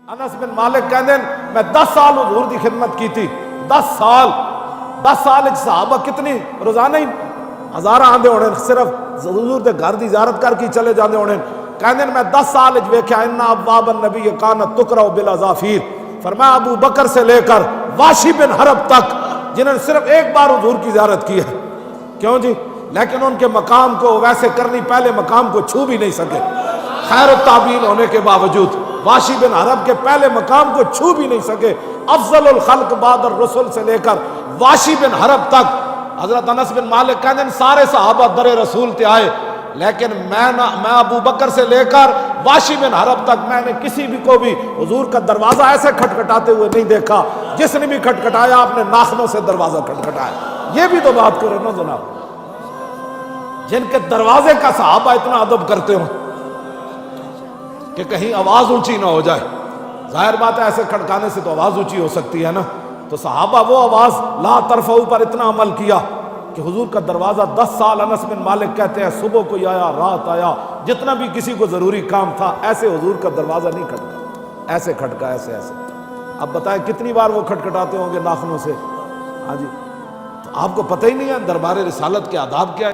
انس بن مالک کہندے میں 10 سال حضور دی خدمت کی تھی. 10 سال صحابہ کتنی روزانہ ہی ہزار آندے ہونے صرف حضور دے گھر دی زیارت کر کے چلے جاندے ہونے. کہندے میں 10 سال ویکھیا ان ابواب النبی کانت تقرأ بالاظافیر. فرمایا ابو بکر سے لے کر واشی بن حرب تک جنہوں نے صرف ایک بار حضور کی زیارت کی ہے. کیوں جی؟ لیکن ان کے مقام کو ویسے کرنی پہلے مقام کو چھو بھی نہیں سکے خیر التابعین ہونے کے باوجود. واشی بن حرب کے پہلے مقام کو چھو بھی نہیں سکے. افضل الخلق بعد الرسل سے لے کر واشی بن حرب تک حضرت انس بن مالک کہتے ہیں سارے صحابہ در رسول تے آئے لیکن میں ابو بکر سے لے کر واشی بن حرب تک میں نے کسی بھی کو بھی حضور کا دروازہ ایسے کھٹکھٹاتے ہوئے نہیں دیکھا. جس نے بھی کھٹکھٹایا اپنے ناخنوں سے دروازہ کھٹکھٹایا. یہ بھی تو بات کرو نا جناب, جن کے دروازے کا صحابہ اتنا ادب کرتے ہوں کہ کہیں آواز اونچی نہ ہو جائے. ظاہر بات ہے ایسے کھٹکانے سے تو آواز اونچی ہو سکتی ہے نا. تو صحابہ وہ آواز لا ترفعوا پر اتنا عمل کیا کہ حضور کا دروازہ 10 سال انس بن مالک کہتے ہیں صبح کوئی آیا رات آیا جتنا بھی کسی کو ضروری کام تھا ایسے حضور کا دروازہ نہیں کھٹکا, ایسے کھٹکا ایسے. اب بتائیں کتنی بار وہ کھٹکھٹاتے ہوں گے ناخنوں سے. ہاں جی, تو آپ کو پتہ ہی نہیں ہے دربار رسالت کے آداب کیا ہے.